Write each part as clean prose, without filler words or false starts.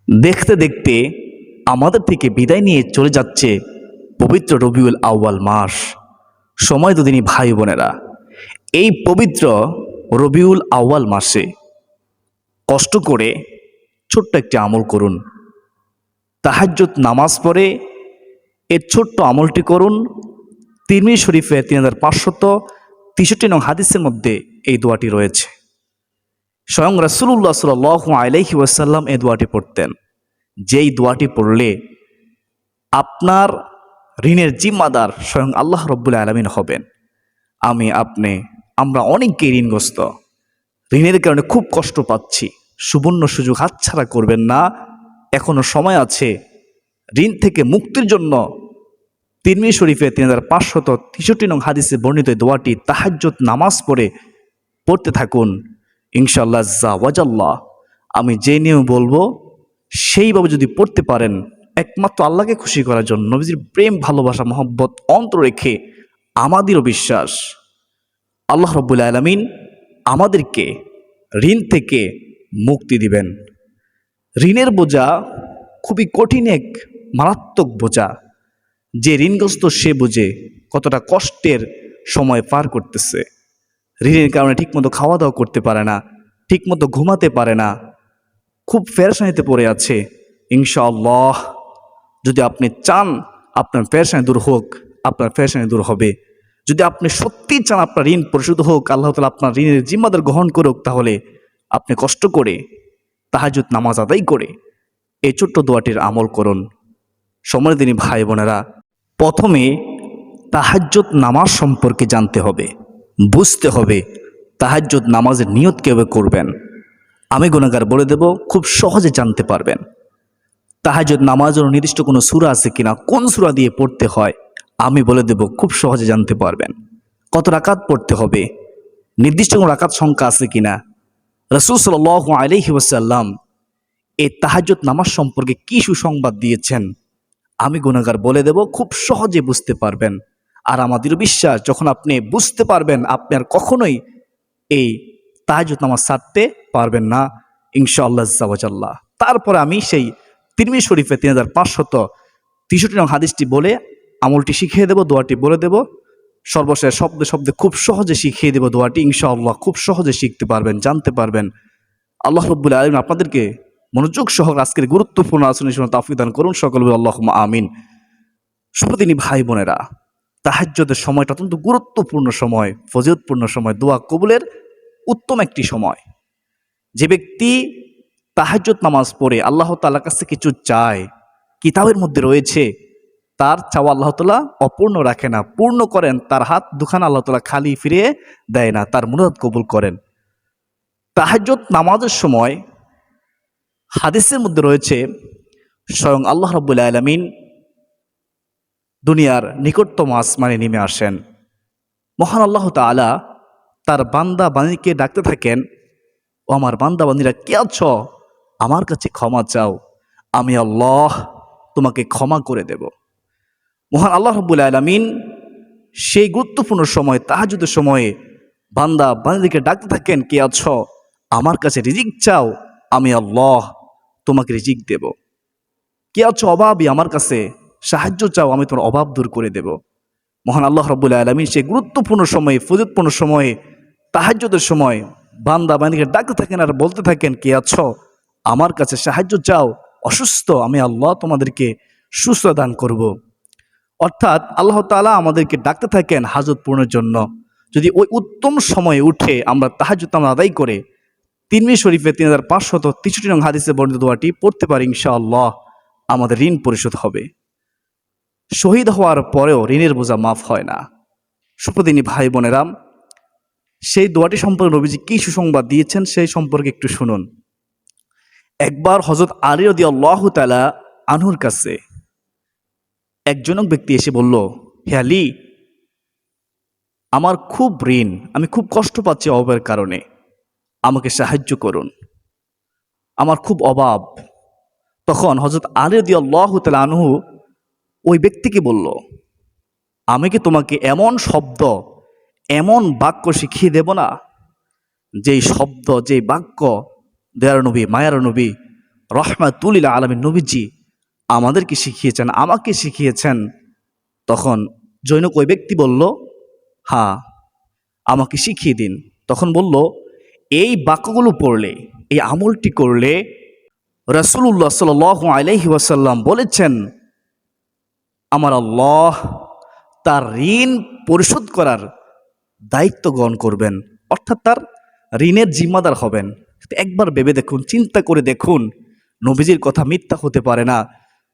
দেখতে দেখতে আমাদের থেকে বিদায় নিয়ে চলে যাচ্ছে পবিত্র রবিউল আউয়াল মাস। সময় দুদিনই ভাই বোনেরা, এই পবিত্র রবিউল আউয়াল মাসে কষ্ট করে ছোট্ট একটি আমল করুন। তাহাজ্জুদ নামাজ পড়ে এর ছোট্ট আমলটি করুন। তিরমিজি শরীফে 3563 নং হাদিসের মধ্যে এই দোয়াটি রয়েছে। স্বয়ং রাসূলুল্লাহ সাল্লাল্লাহু আলাইহি ওয়াসাল্লাম এই দোয়াটি পড়তেন, যেই দোয়াটি পড়লে আপনার ঋণের জিম্মাদার স্বয়ং আল্লাহ রব্বুল আলামিন হবেন। আমরা অনেককেই ঋণগ্রস্ত, ঋণের কারণে খুব কষ্ট পাচ্ছি। সুবর্ণ সুযোগ হাতছাড়া করবেন না, এখনো সময় আছে। ঋণ থেকে মুক্তির জন্য তিরমিজি শরীফে 3563 নং হাদিসে বর্ণিত দোয়াটি তাহাজ্জুদ নামাজ পড়তে থাকুন। ইনশাআল্লাহ আজ্জা ওয়াজাল্লাহ, আমি যে নিয়ম বলবো সেইভাবে যদি পড়তে পারেন, একমাত্র আল্লাহকে খুশি করার জন্য, নবীজির প্রেম ভালোবাসা মহব্বত অন্তর রেখে, আমাদেরও বিশ্বাস আল্লাহ রব্বুল আলামিন আমাদেরকে ঋণ থেকে মুক্তি দিবেন। ঋণের বোঝা খুবই কঠিন এক মারাত্মক বোঝা। যে ঋণগ্রস্ত সে বুঝে কতটা কষ্টের সময় পার করতেছে। ঋণের কারণে ঠিকমতো খাওয়া দাওয়া করতে পারে না, ঠিকমতো ঘুমাতে পারে না, খুব পেরেশানিতে পড়ে আছে। ইনশাআল্লাহ যদি আপনি চান আপনার পেরেশানি দূর হোক, আপনার পেরেশানি দূর হবে। যদি আপনি সত্যি চান আপনার ঋণ পরিশোধ হোক, আল্লাহ তাআলা আপনার ঋণের জিম্মাদার গ্রহণ করুক, তাহলে আপনি কষ্ট করে তাহাজ্জুদ নামাজ আদায় করে এই ছোট্ট দোয়াটির আমল করুন। সম্মানিত দিনী ভাই বোনেরা, প্রথমে তাহাজ্জুদ নামাজ সম্পর্কে জানতে হবে, বুঝতে হবে তাহাজ্জুদ নামাজের নিয়ত কিভাবে করবেন। আমি গুনাহগার বলে দেব, খুব সহজে জানতে পারবেন। তাহাজ্জুদ নামাজের নির্দিষ্ট কোনো সূরা আছে কিনা, কোন সূরা দিয়ে পড়তে হয় আমি বলে দেব, খুব সহজে জানতে পারবেন। কত রাকাত পড়তে হবে, নির্দিষ্ট কোনো রাকাত সংখ্যা আছে কিনা, রাসূল সাল্লাল্লাহু আলাইহি ওয়াসাল্লাম এই তাহাজ্জুদ নামাজ সম্পর্কে কি সুসংবাদ দিয়েছেন আমি গুনাহগার বলে দেব, খুব সহজে বুঝতে পারবেন। আর আমাদের বিশ্বাস, যখন আপনি বুঝতে পারবেন আপনি আর কখনোই এই তাহাজ্জুদ নামাজ ছাড়তে পারবেন না ইনশাআল্লাহ আজ্জা ওয়াজাল্লাহ। তারপরে আমি সেই তিরমিজি শরীফে 3563 নং হাদিসটি বলে আমলটি শিখিয়ে দেব, দোয়াটি বলে দেব। সর্বশেষ শব্দে শব্দে খুব সহজে শিখিয়ে দেব দোয়াটি। ইনশাআল্লাহ খুব সহজে শিখতে পারবেন, জানতে পারবেন। আল্লাহ রব্বুল আলামিন আপনাদেরকে মনোযোগ সহ আজকের গুরুত্বপূর্ণ আলোচনার জন্য তাওফিক দান করুন। সকল বলি আল্লাহুম্মা আমিন। শুভদিনী ভাই বোনেরা, তাহাজ্জুদের সময়টা অত্যন্ত গুরুত্বপূর্ণ সময়, ফজিলতপূর্ণ সময়, দোয়া কবুলের উত্তম একটি সময়। যে ব্যক্তি তাহাজ্জুদ নামাজ পড়ে আল্লাহ তাআলার কাছে কিছু চায়, কিতাবের মধ্যে রয়েছে তার চাওয়া আল্লাহ তাআলা অপূর্ণ রাখে না, পূর্ণ করেন। তার হাত দুখানা আল্লাহ তাআলা খালি ফিরিয়ে দেয় না, তার মুরাদ কবুল করেন। তাহাজ্জুদ নামাজের সময় হাদিসের মধ্যে রয়েছে স্বয়ং আল্লাহ রাব্বুল আলামিন দুনিয়ার নিকটতম আসমানে নেমে আসেন। মহান আল্লাহ তাআলা তার বান্দা বান্দীকে ডাকতে থাকেন, ও আমার বান্দা বান্দীরা কে আছো, আমার কাছে ক্ষমা চাও, আমি আল্লাহ তোমাকে ক্ষমা করে দেব। মহান আল্লাহ রাব্বুল আলামিন সেই গুরুত্বপূর্ণ সময় তাহাজ্জুদের সময়ে বান্দা বান্দীকে ডাকতে থাকেন, কে আছো, আমার কাছে রিজিক চাও, আমি আল্লাহ তোমাকে রিজিক দেব। কে আছো অভাবী, আমার কাছে সাহায্য চাও, আমি তোমার অভাব দূর করে দেব। মহান আল্লাহ রাব্বুল আলামিন সেই গুরুত্বপূর্ণ সময়ে, ফজিলতপূর্ণ সময়ে, তাহাজ্জুদের সময় বান্দা বান্দীকে ডাকতে থাকেন আর বলতে থাকেন, কে আছো, আমার কাছে সাহায্য চাও, অসুস্থ, আমি আল্লাহ তোমাদেরকে সুস্থ দান করব। অর্থাৎ আল্লাহ তাআলা আমাদেরকে ডাকতে থাকেন হাজত পূরণের জন্য। যদি ওই উত্তম সময়ে উঠে আমরা তাহাজ্জুদ আদায় করে তিরমিজি শরীফে 3563 নং হাদিসে বর্ণিত দোয়াটি পড়তে পারি, ইনশাআল্লাহ আমাদের ঋণ পরিশোধ হবে। শহীদ হওয়ার পরেও ঋণের বোঝা মাফ হয় না। সুপ্রদিনী ভাই বোনেরা, সেই দোয়াটি সম্পর্কে নবীজি কি সুসংবাদ দিয়েছেন সেই সম্পর্কে একটু শুনুন। একবার হযরত আলী রাদিয়াল্লাহু তাআলা আনহুর কাছে একজন ব্যক্তি এসে বলল, হে আলী, আমার খুব ঋণ, আমি খুব কষ্ট পাচ্ছি অভাবের কারণে, আমাকে সাহায্য করুন, আমার খুব অভাব। তখন হযরত আলী রাদিয়াল্লাহু তাআলা আনহু ওই ব্যক্তিকে বলল, আমি কি তোমাকে এমন শব্দ, এমন বাক্য শিখিয়ে দেব না, যেই শব্দ, যেই বাক্য দয়ার নবী, মায়ার নবী রহমাতুল লিল আলামিন নবীজি আমাদেরকে শিখিয়েছেন, আমাকে শিখিয়েছেন। তখন জৈনক ওই ব্যক্তি বলল, হ্যাঁ আমাকে শিখিয়ে দিন। তখন বলল, এই বাক্যগুলো পড়লে, এই আমলটি করলে রাসূলুল্লাহ সাল্লাল্লাহু আলাইহি ওয়াসাল্লাম বলেছেন আমার আল্লাহ তার ঋণ পরিশোধ করার দায়িত্ব গ্রহণ করবেন, অর্থাৎ তার ঋণের জিম্মাদার হবেন। একবার ভেবে দেখুন, চিন্তা করে দেখুন, নবীজির কথা মিথ্যা হতে পারে না।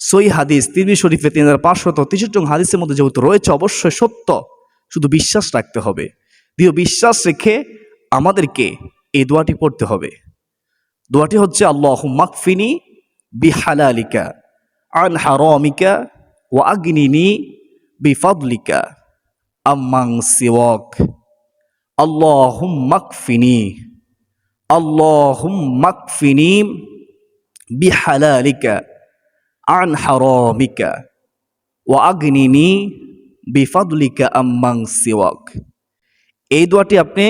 সহিহ হাদিস তিরমিজি শরীফে 3563 হাদিসের মধ্যে যেহেতু রয়েছে, অবশ্যই সত্য, শুধু বিশ্বাস রাখতে হবে। দৃঢ় বিশ্বাস রেখে আমাদেরকে এই দোয়াটি পড়তে হবে। দোয়াটি হচ্ছে আল্লাহুম্মা কফিনি বিহালালিকা আন হারামিকা ওয়া আগনিনি বিফাদলিকা আম্মান সিওয়াক। আল্লাহুম্মা কফিনি বিহালালিকা আন হারামিকা ওয়া আগনিনি বিফাদলিকা আম্মান সিওয়াক। এই দোয়াটি আপনি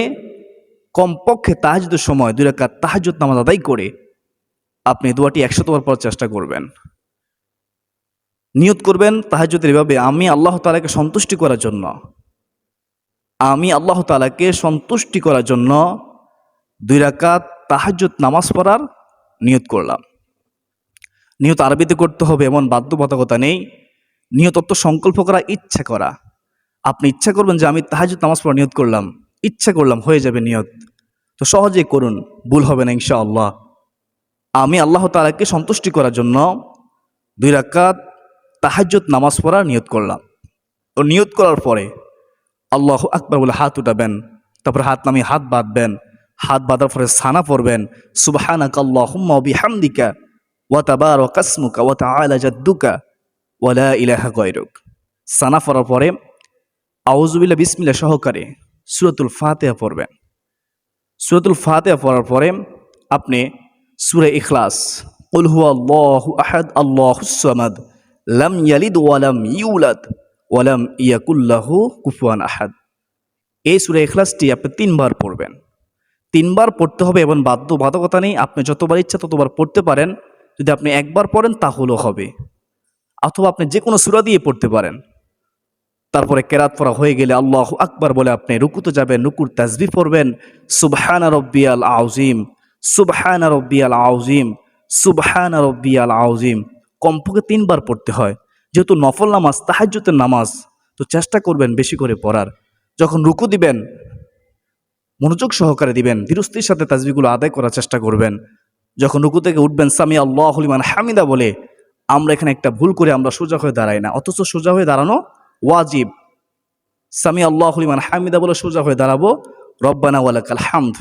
কমপক্ষে তাহাজ্জুদের সময় 2 রাকাত তাহাজ্জুদ নামাজ আদায় করে আপনি দোয়াটি 100 বার পড়ার চেষ্টা করবেন। নিয়ত করবেন তাহাজ্জুদের এভাবে, আমি আল্লাহ তাআলাকে সন্তুষ্টি করার জন্য, আমি আল্লাহ তাআলাকে সন্তুষ্টি করার জন্য 2 রাকাত তাহাজ্জুদ নামাজ পড়ার নিয়ত করলাম। নিয়ত আরবিতে করতে হবে, এমন বাধ্যবাধকতা নেই। নিয়ত অর্থ সংকল্প করা, ইচ্ছা করা। আপনি ইচ্ছা করবেন যে আমি তাহাজ্জুদ নামাজ পড়ার নিয়ত করলাম, ইচ্ছা করলাম, হয়ে যাবে নিয়ত। তো সহজেই করুন, ভুল হবে না ইনশাআল্লাহ। আমি আল্লাহ তাআলাকে সন্তুষ্টি করার জন্য 2 রাকাত তাহাজ্জুদ নামাজ পড়ার নিয়ত করলাম। ও নিয়ত করার পরে আল্লাহু আকবার বলে হাত উঠাবেন, তারপরে হাত নামিয়ে হাত বাঁধবেন। হাত বাঁধার পরে সানা পড়বেন, সুবহানাকা আল্লাহুম্মা ওয়া বিহামদিকা ওয়া তাবারাকা ইসমুকা ওয়া তাআলা জাদ্দুকা ওয়া লা ইলাহা গায়রুক। সানা পড়ার পরে আউযুবিল্লাহ বিসমিল্লাহ সহকারে সূরাতুল ফাতিহা পড়বেন। সূরাতুল ফাতিহা পড়ার পরে আপনি সূরা ইখলাস, কুল হুয়াল্লাহু আহাদ আল্লাহুস সামাদ লাম ইয়ালিদ ওয়া লাম ইউলাদ ওয়া লাম ইয়াকুল লাহু কুফুয়ান আহাদ, এই সূরা ইখলাসটি আপনি 3 বার পড়বেন। 3 বার পড়তে হবে, এবং বাধ্যবাধকতা নেই, আপনি যতবার ইচ্ছা ততবার পড়তে পারেন। যদি আপনি একবার পড়েন তাহলেও হবে, অথবা আপনি যে কোনো সূরা দিয়ে পড়তে পারেন। তারপরে কেরাত পড়া হয়ে গেলে আল্লাহু আকবার বলে আপনি রুকুতে যাবেন, রুকুর তাসবিহ পড়বেন, সুবহানা রাব্বিয়াল আযীম, সুবহানা রাব্বিয়াল আযীম, সুবহানা রাব্বিয়াল আযীম। কমপক্ষে 3 বার পড়তে হয়। যেহেতু নফল নামাজ, তাহাজ্জুদের নামাজ, তো চেষ্টা করবেন বেশি করে পড়ার। যখন রুকু দিবেন মনোযোগ সহকারে দিবেন, ধীরস্থির সাথে তাসবিহগুলো আদায় করার চেষ্টা করবেন। যখন রুকু থেকে উঠবেন সামি আল্লাহু লিমান হামিদা বলে, আমরা এখানে একটা ভুল করে আমরা সোজা হয়ে দাঁড়াই না, অথচ সোজা হয়ে দাঁড়ানো ওয়াজিব। সামি আল্লাহু লিমান হামিদা বলে সোজা হয়ে দাঁড়াবো, রব্বানা ওয়ালাকাল হামদ।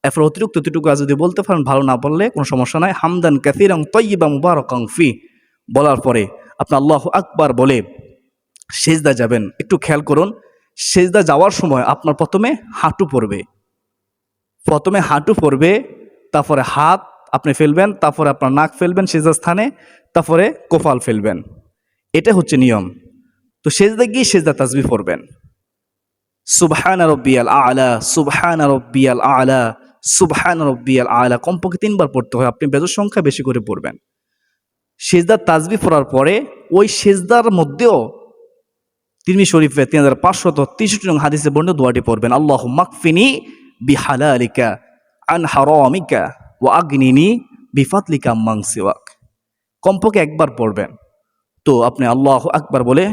এরপর অতিরিক্ত এতটুকু যদি বলতে পারেন, ভালো, না বললে কোনো সমস্যা নাই। হামদান কাসীরান তাইয়্যিবান মুবারাকান ফি বলার পরে আপনি আল্লাহু আকবার বলে সেজদা যাবেন। একটু খেয়াল করুন, সেজদা যাওয়ার সময় আপনার প্রথমে হাঁটু পড়বে, তারপরে হাত আপনি ফেলবেন, তারপরে আপনার নাক ফেলবেন সেজদার স্থানে, তারপরে কপাল ফেলবেন। এটা হচ্ছে নিয়ম। তো সেজদা গিয়ে সেজদা তাসবিহ পড়বেন, সুবহানা রাব্বিয়াল আ'লা, সুবহানা রাব্বিয়াল আ'লা, সুবহানা রাব্বিয়াল আ'লা। কমপক্ষে 3 বার পড়তে হয়, আপনি বেজোর সংখ্যা বেশি করে পড়বেন। সেজদার তাসবিহ পড়ার পরে ওই সেজদার মধ্যেও তিরমিজি শরীফে 3563 নং হাদিসে বর্ণিত দোয়াটি পড়বেন, আল্লাহুম্মা কফিনি বিহালালিকা আন হারামিকা ওয়া আগনিনি বিফাদলিকা আম্মান সিওয়াক। কমপক্ষে 1 বার পড়বেন। তো আপনি আল্লাহু আকবার বলে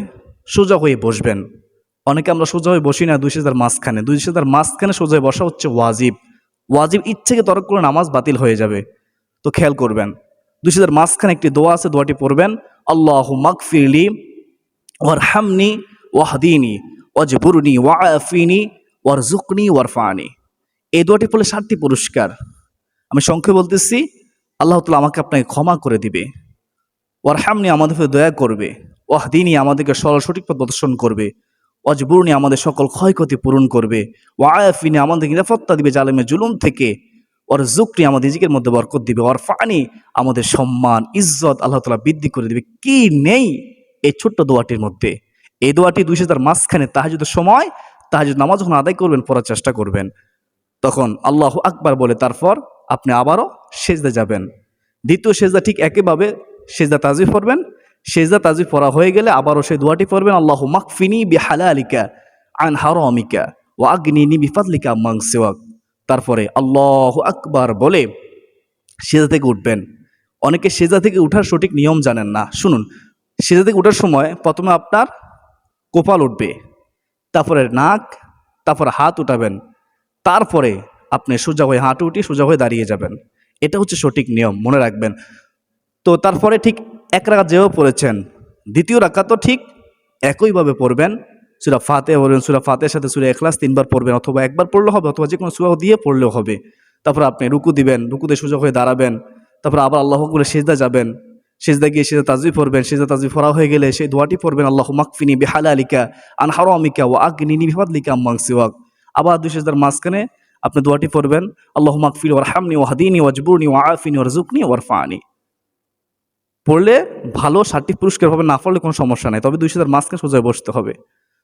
সোজা হয়ে বসবেন। অনেকে আমরা সোজা হয়ে বসি না, 2 সেজদার মাঝখানে সোজা হয়ে বসা হচ্ছে ওয়াজিব। ইচ্ছাকে তরক করে নামাজ বাতিল হয়ে যাবে। তো খেয়াল করবেন, 2 সেজদার মাঝখানে একটি দোয়া আছে, দোয়াটি পড়বেন, আল্লাহুম্মা গফিরলি ওয়ারহামনি ওয়াহদিনি ওয়াজবুরনি ওয়াআফিনি ওয়ারযুকনি ওয়ারফানি। এই দোয়াটি পড়লে 7টি পুরস্কার। আমি সংক্ষেপে বলতেছি, আল্লাহ তাআলা আমাকে আপনাকে ক্ষমা করে দিবে, ওয়ারহামনি আমাদের উপরে দয়া করবে, ওয়াহদিনি আমাদেরকে সঠিক পথ প্রদর্শন করবে, ওয়াজবুরনি আমাদের সকল ক্ষয়ক্ষতি পূরণ করবে, ওয়াআফিনি আমাদের নিরাপত্তা দিবে জালেমের জুলুম থেকে, ওয়ারযুকনি আমাদের রিজিকের মধ্যে বরকত দিবে, ওয়ারফানি আমাদের সম্মান ইজ্জত আল্লাহ তাআলা বৃদ্ধি করে দিবে। কি নেই এই ছোট্ট দোয়াটির মধ্যে? এই দোয়াটি 2 সেজদার মাঝখানে তাহাজ্জুদের সময়, তাহাজ্জুদ নামাজ যখন আদায় করবেন, পড়ার চেষ্টা করবেন। তখন আল্লাহু আকবার বলে তারপর আপনি আবারও সেজদা যাবেন। দ্বিতীয় সেজদা ঠিক একইভাবে সেজদা তাজবীহ পড়বেন। সেজদা তাজবীহ পড়া হয়ে গেলে আবারও সেই দোয়াটি পড়বেন, আল্লাহু মাকফিনি বিহালালিকা আন হারামিকা ওয়া আগনিনি বিফাদলিকা আম্মান সিওয়াক। তারপরে আল্লাহু আকবার বলে সেজদা থেকে উঠবেন। অনেকে সেজদা থেকে উঠার সঠিক নিয়ম জানেন না। শুনুন, সেজদা থেকে উঠার সময় প্রথমে আপনার কপাল উঠবে, তারপরে নাক, তারপরে হাত উঠাবেন, তারপরে আপনি সোজা হয়ে হাঁটু উঠিয়ে সোজা হয়ে দাঁড়িয়ে যাবেন। এটা হচ্ছে সঠিক নিয়ম, মনে রাখবেন। তো তারপরে ঠিক এক রাকাত যেভাবে পড়েছেন, দ্বিতীয় রাকাতও ঠিক একইভাবে পড়বেন। সূরা ফাতিহা পড়বেন, সূরা ফাতিহার সাথে সূরা ইখলাস 3 বার পড়বেন, অথবা একবার পড়লেও হবে, অথবা যে কোনো সূরা দিয়ে পড়লেও হবে। তারপর আপনি রুকু দিবেন, রুকুতে সোজা হয়ে দাঁড়াবেন, তারপর আবার আল্লাহু আকবার সিজদা যাবেন, সিজদা গিয়ে সিজদা তাজবীহ পড়বেন। সিজদা তাজবীহ পড়া হয়ে গেলে সেই দোয়াটি পড়বেন, আল্লাহু মাকফিনি বিহালালিকা আন হারামিকা ওয়া আগনিনি বিফাদলিকা আম্মান সিওয়াক। আবার দুই সিজদার মাঝখানে আপনি দোয়াটি পড়বেন, আল্লাহু মাগফির ওয়ারহামনি ওয়াহদিনি ওয়াজবুরনি ওয়াআফিনি ওয়ারযুকনি ওয়ারফানি। পড়লে ভালো 7টি পুরস্কার হবে, না পড়লে কোনো সমস্যা নাই, তবে দুই সিজদার মাঝখানে সোজা বসতে হবে।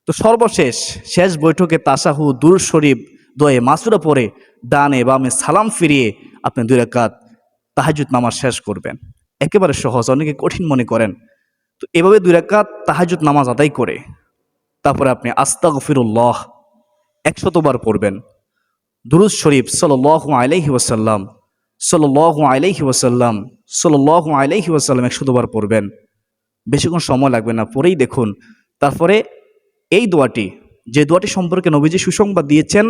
তো সর্বশেষ শেষ বৈঠকে তাশাহুদ, দুরূদ শরীফ, দোয়ে মাসুরা পড়ে ডানে বামে সালাম ফিরিয়ে আপনি 2 রাকাত তাহাজ্জুদ নামাজ শেষ করবেন। একেবারে সহজ, অনেকে কঠিন মনে করেন। তো এভাবে 2 রাকাত তাহাজ্জুদ নামাজ আদায় করে তারপরে আপনি আস্তাগফিরুল্লাহ 100 বার পড়বেন। দুরূদ শরীফ সাল্লাল্লাহু আলাইহি ওয়াসাল্লাম, সাল্লাল্লাহু আলাইহি ওয়াসাল্লাম, সাল্লাল্লাহু আলাইহি ওয়াসাল্লাম 100 বার পড়বেন। বেশিক্ষণ সময় লাগবে না, পড়েই দেখুন। তারপরে এই দোয়াটি, যে দোয়াটি সম্পর্কে নবীজি সুসংবাদ দিয়েছেন,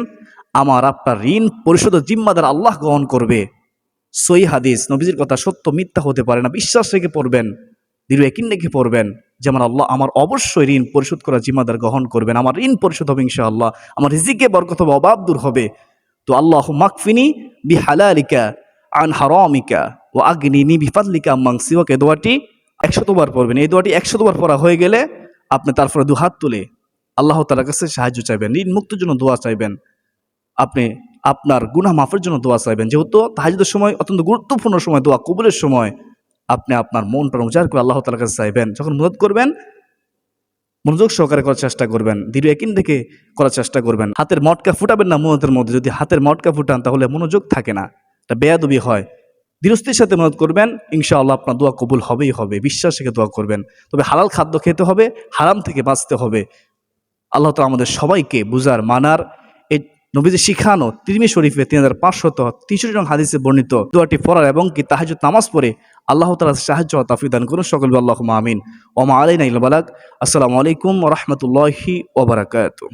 আমার আপনার ঋণ পরিশোধের জিম্মাদার আল্লাহ গ্রহণ করবে। সহিহ হাদিস, নবীজির কথা সত্য মিথ্যা হতে পারে না, বিশ্বাস রেখে পড়বেন, দৃঢ় ইয়াকিন রেখে পড়বেন যে আমার আল্লাহ আমার অবশ্যই ঋণ পরিশোধ করার জিম্মাদার গ্রহণ করবেন। আমার ঋণ পরিশোধ হবে ইনশাআল্লাহ, আমার রিজিকে বরকত হবে, অভাব দূর হবে। তো আল্লাহু মাকফিনি বিহালালিকা আন হারামিকা ওয়া আগনিনি বিফাদলিকা আম্মান সিওয়াক, এই দোয়াটি 100 বার পড়বেন। এই দোয়াটি 100 বার পড়া হয়ে গেলে আপনি তারপরে 2 হাত তুলে আল্লাহ তাআলার কাছে সাহায্য চাইবেন, ঋণ মুক্তির জন্য দোয়া চাইবেন, আপনি আপনার গুনাহ মাফের জন্য দোয়া চাইবেন। যেহেতু তাহাজ্জুদের সময় অত্যন্ত গুরুত্বপূর্ণ সময়, দোয়া কবুলের সময়, আপনি আপনার মন প্রাণ উজাড় করে আল্লাহ তাআলার কাছে চাইবেন। যখন মুনাজাত করবেন মনোযোগ সহকারে করার চেষ্টা করবেন, দৃঢ় ইয়াকিন থেকে করার চেষ্টা করবেন। হাতের মটকা ফুটাবেন না মুনাজাতের মধ্যে, যদি হাতের মটকা ফুটান তাহলে মনোযোগ থাকে না, এটা বেয়াদবি হয়। দৃঢ়স্থির সাথে মুনাজাত করবেন, ইনশাআল্লাহ আপনার দোয়া কবুল হবেই হবে। বিশ্বাস রেখে দোয়া করবেন। তবে হালাল খাদ্য খেতে হবে, হারাম থেকে বাঁচতে হবে। আল্লাহ তাআলা আমাদের সবাইকে বুঝার, মানার, এই নবীজি শিখানো তিরমিজি শরীফে 3563 নং হাদিসে বর্ণিত দোয়াটি পড়ার এবং কি তাহাজ্জুদ নামাজ পড়ে আল্লাহ তাআলার সাহায্য ও তৌফিক দান করুন। সকল আল্লাহুম্মা আমিন। ওয়া মা আলাইনা ইল্লা বালাগ। আসসালামু আলাইকুম ওয়া রাহমাতুল্লাহি ওয়া বারাকাতুহু।